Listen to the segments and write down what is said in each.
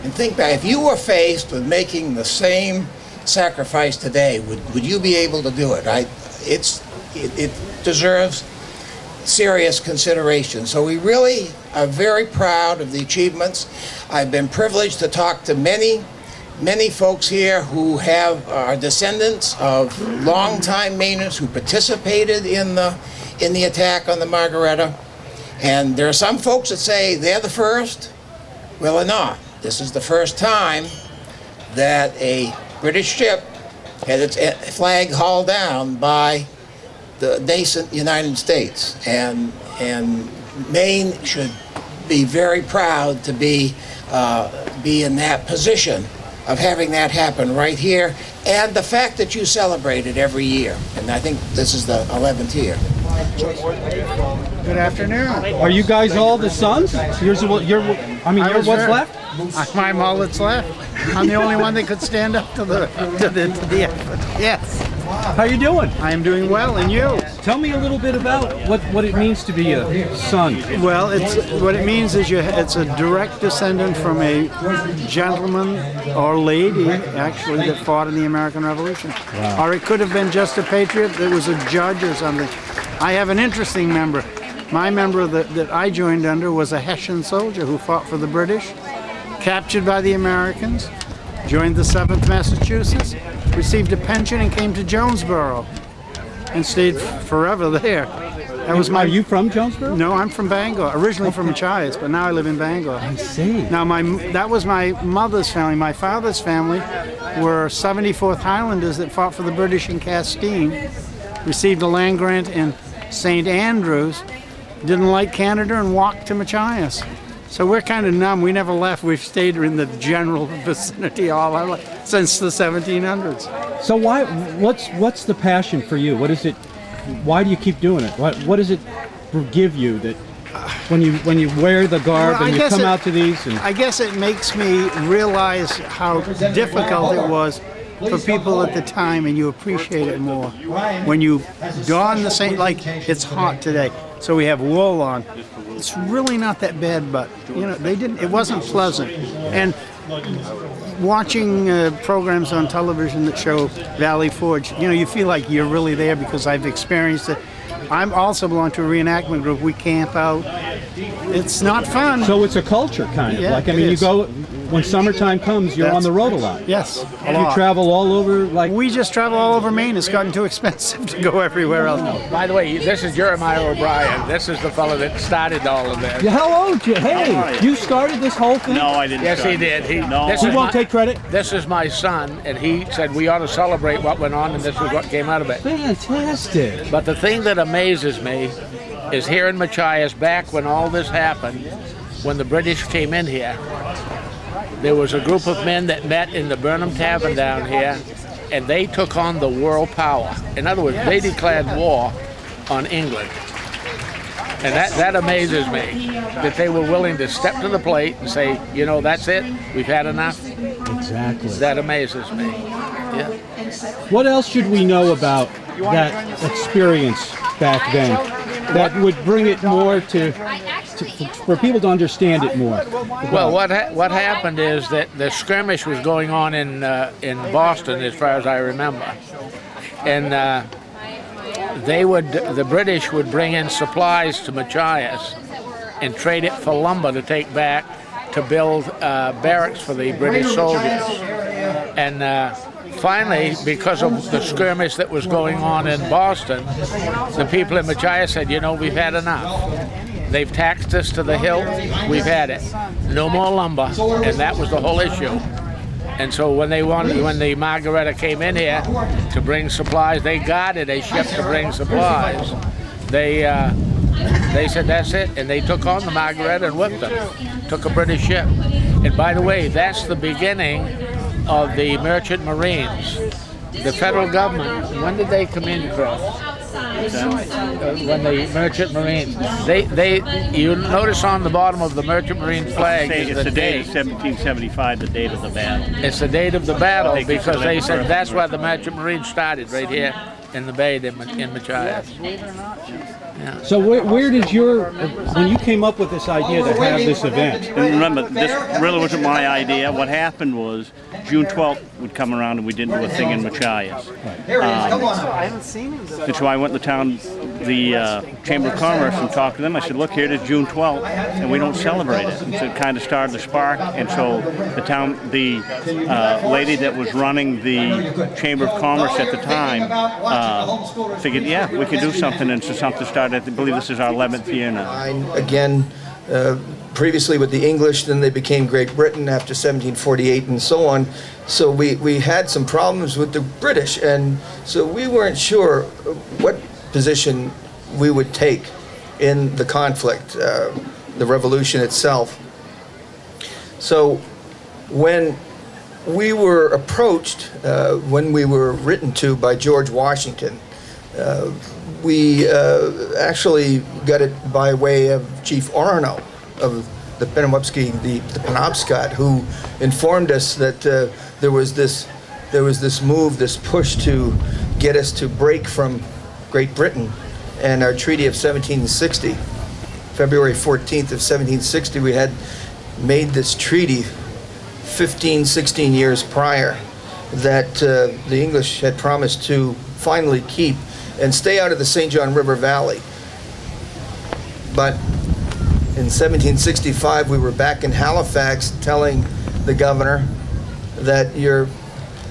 and think back, if you were faced with making the same sacrifice today, would you be able to do it? It deserves serious consideration. So we really are very proud of the achievements. I've been privileged to talk to many folks here who are descendants of longtime Mainers who participated in the attack on the Margaretta. And there are some folks that say they're the first. Well, they're not. This is the first time that a British ship had its flag hauled down by the nascent United States. And Maine should be very proud to be in that position of having that happen right here, and the fact that you celebrate it every year. And I think this is the 11th year. Good afternoon. Are you guys all the sons? You're what's left? I'm all that's left. I'm the only one that could stand up to the effort. Yes. How you doing? I am doing well, and you? Tell me a little bit about what it means to be a son. Well, what it means is it's a direct descendant from a gentleman or lady, actually, that fought in the American Revolution. Wow. Or it could have been just a patriot that was a judge or something. I have an interesting member. My member that I joined under was a Hessian soldier who fought for the British, captured by the Americans, joined the 7th Massachusetts, received a pension and came to Jonesboro and stayed forever there. That was Are you from Jonesboro? No, I'm from Bangor, originally from Machias, but now I live in Bangor. I see. Now that was my mother's family. My father's family were 74th Highlanders that fought for the British in Castine, received a land grant in St. Andrews, didn't like Canada and walked to Machias. So we're kind of numb. We never left. We've stayed in the general vicinity all our life, since the 1700s. So what's the passion for you? What is it? Why do you keep doing it? What does it give you that when you wear the garb and you come out to these? I guess it makes me realize how difficult it was for people at the time, and you appreciate it more when you don the same. Like, it's hot today, so we have wool on. It's really not that bad, but it wasn't pleasant. And watching programs on television that show Valley Forge, you feel like you're really there, because I've experienced it. I'm also belong to a reenactment group. We camp out. It's not fun. So it's a culture, kind of. Yeah, you go when summertime comes. You're on the road a lot. Yes, a lot. You travel all over. We just travel all over Maine. It's gotten too expensive to go everywhere else. By the way, this is Jeremiah O'Brien. This is the fellow that started all of this. Yeah, hello, Hey, you started this whole thing? No, I didn't. Yes, he did. He won't take credit. This is my son, and he said we ought to celebrate what went on, and this is what came out of it. Fantastic. But the thing that amazes me is here in Machias, back when all this happened, when the British came in here, there was a group of men that met in the Burnham Tavern down here, and they took on the world power. In other words, they declared war on England. And that amazes me, that they were willing to step to the plate and say, that's it, we've had enough. Exactly. That amazes me. Yeah. What else should we know about that experience back then that would bring it more for people to understand it more? Well, what happened is that the skirmish was going on in Boston, as far as I remember, and the British would bring in supplies to Machias and trade it for lumber to take back to build barracks for the British soldiers. And finally, because of the skirmish that was going on in Boston, the people in Machias said, we've had enough. They've taxed us to the hilt. We've had it. No more lumber, and that was the whole issue. And so when the Margaretta came in here to bring supplies, they guarded a ship to bring supplies. They said that's it, and they took on the Margaretta and whipped them. Took a British ship. And by the way, that's the beginning of the Merchant Marines. The federal government, when did they come in, Chris? When the Merchant Marines, you notice on the bottom of the Merchant Marine flag is the date. 1775, the date of the battle. It's the date of the battle, because they said that's why the Merchant Marines started, right here in the bay in Machias. So where did when you came up with this idea to have this event? And remember, this really wasn't my idea. What happened was June 12th would come around and we didn't do a thing in Machias. So I went to the Chamber of Commerce and talked to them. I said, look, here it is June 12th, and we don't celebrate it. And so it kind of started the spark. And so the lady that was running the Chamber of Commerce at the time figured, yeah, we could do something. And so something started. I believe this is our 11th year now. Again, previously with the English, then they became Great Britain after 1748 and so on. So we had some problems with the British, and so we weren't sure what position we would take in the conflict, the revolution itself. So when we were approached, when we were written to by George Washington, we actually got it by way of Chief Orono of the Penobscot, the Penobscot, who informed us that there was this move, this push to get us to break from Great Britain, and our Treaty of 1760, February 14th of 1760, we had made this treaty 15, 16 years prior that the English had promised to finally keep and stay out of the St. John River Valley. But in 1765, we were back in Halifax telling the governor that you're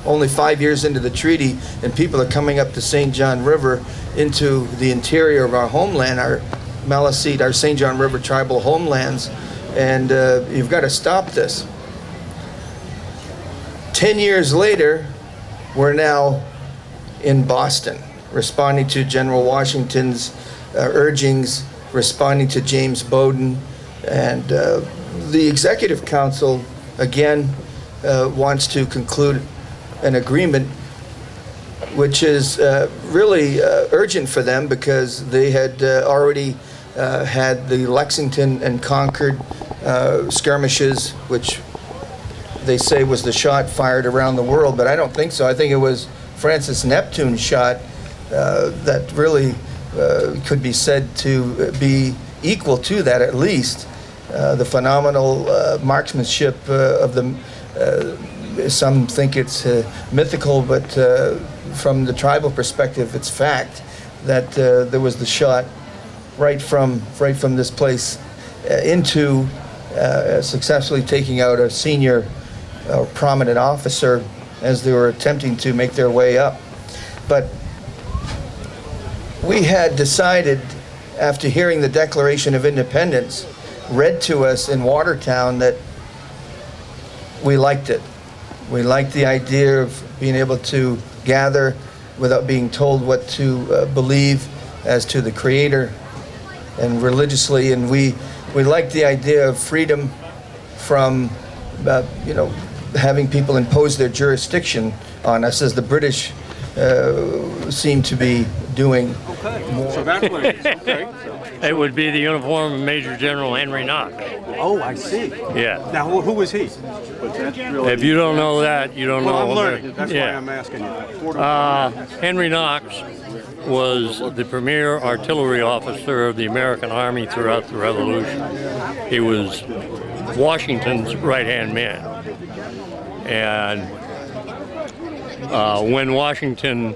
only 5 years into the treaty and people are coming up the St. John River into the interior of our homeland, our Maliseet, our St. John River tribal homelands, and you've got to stop this. 10 years later, we're now in Boston, responding to General Washington's urgings, responding to James Bowdoin, and the Executive Council again wants to conclude an agreement which is really urgent for them because they had already had the Lexington and Concord skirmishes, which they say was the shot fired around the world, but I don't think so. I think it was Francis Neptune's shot that really could be said to be equal to that, at least. The phenomenal marksmanship of the, some think it's mythical, but from the tribal perspective, it's fact that there was the shot right from this place into successfully taking out a senior prominent officer as they were attempting to make their way up. But we had decided, after hearing the Declaration of Independence read to us in Watertown, that we liked it. We liked the idea of being able to gather without being told what to believe as to the Creator and religiously, and we liked the idea of freedom from having people impose their jurisdiction on us, as the British seem to be doing. So that's what it is. Okay. It would be the uniform of Major General Henry Knox. Oh, I see. Yeah. Now, who was he? If you don't know that, you don't Well, know. I'm learning. That's why I'm asking you. Henry Knox was the premier artillery officer of the American Army throughout the Revolution. He was Washington's right-hand man. And when Washington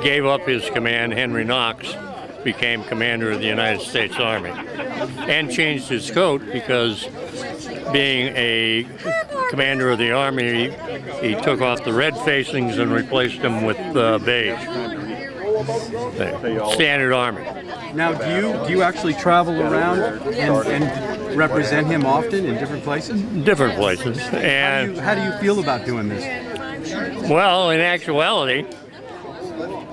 gave up his command, Henry Knox became commander of the United States Army and changed his coat because, being a commander of the Army, he took off the red facings and replaced them with beige. Standard Army. Now, do you actually travel around and represent him often in different places? Different places. And How do you feel about doing this? well, in actuality,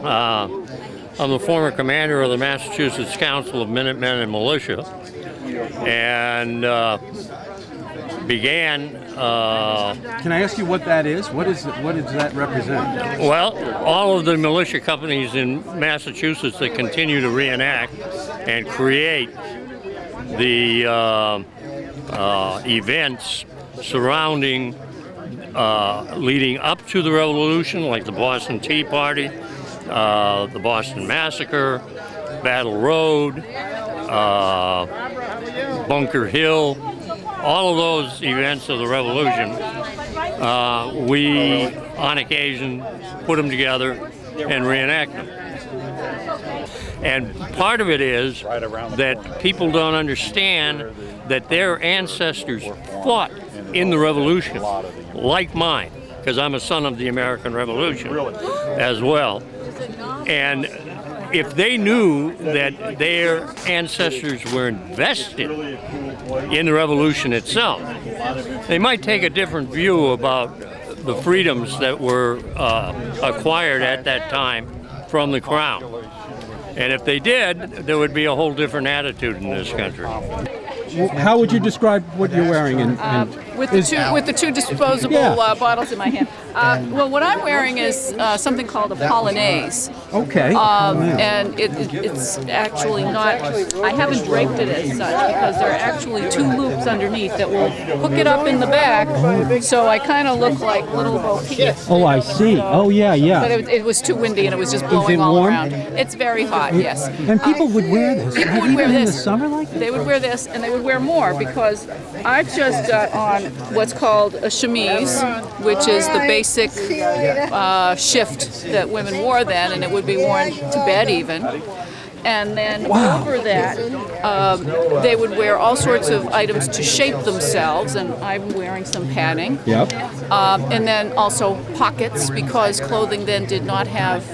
I'm the former commander of the Massachusetts Council of Minutemen and Militia, and began. Can I ask you what that is? What does that represent? Well, all of the militia companies in Massachusetts that continue to reenact and create the events surrounding, leading up to the Revolution, like the Boston Tea Party, the Boston Massacre, Battle Road, Bunker Hill, all of those events of the Revolution, we, on occasion, put them together and reenact them. And part of it is that people don't understand that their ancestors fought in the Revolution, like mine, because I'm a son of the American Revolution as well. And if they knew that their ancestors were invested in the Revolution itself, they might take a different view about the freedoms that were acquired at that time from the Crown. And if they did, there would be a whole different attitude in this country. How would you describe what you're wearing? With the two disposable bottles in my hand. Well, what I'm wearing is something called a polonaise. Okay. And it's actually not, I haven't draped it as such because there are actually two loops underneath that will hook it up in the back, so I kind of look like little Bo Peep. Oh, I see. Oh, yeah, yeah. But it was too windy and it was just blowing all around. It's very hot, yes. And people would wear this, People would even wear in this. the summer like this? They would wear this, and they would wear more because I've just got on what's called a chemise, which is the basic shift that women wore then, and it would be worn to bed even. And then over that, they would wear all sorts of items to shape themselves, and I'm wearing some padding. Yep. And then also pockets, because clothing then did not have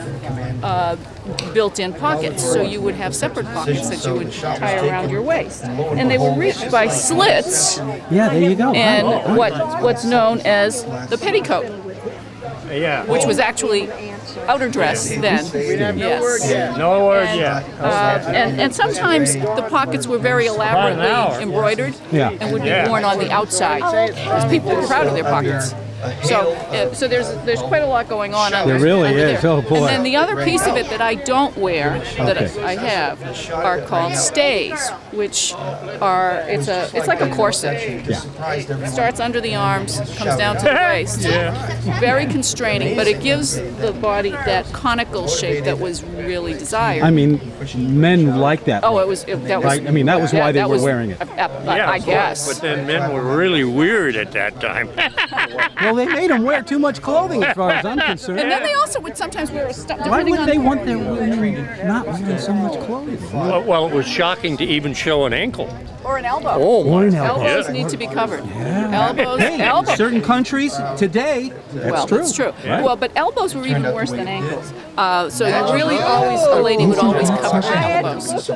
built-in pockets, so you would have separate pockets that you would tie around your waist. And they were reached by slits. Yeah, there you go. And what's known as the petticoat. Yeah. Which was actually outer dress then. Yes. No word yet. And sometimes the pockets were very elaborately embroidered and would be worn on the outside because people were proud of their pockets. So there's quite a lot going on. There really is. Oh boy. And then the other piece of it that I don't wear that I have are called stays, which are it's like a corset. It starts under the arms, comes down to the waist. Very constraining, but it gives the body that conical shape that was really desired. I mean, men like that. Oh, that was. Right? I mean, that was why they were wearing it. I guess. But then men were really weird at that time. Well, they made them wear too much clothing, as far as I'm concerned. And then they also would sometimes wear a stuff. Why would they want their women not wearing so much clothing? Well, it was shocking to even show an ankle. Or an elbow. Oh, Or an elbow. Elbows need to be covered. Elbows. Hey, certain countries today, that's true. That's true. Right. Well, but elbows were even worse than ankles. So you really always, a lady would always cover her elbows.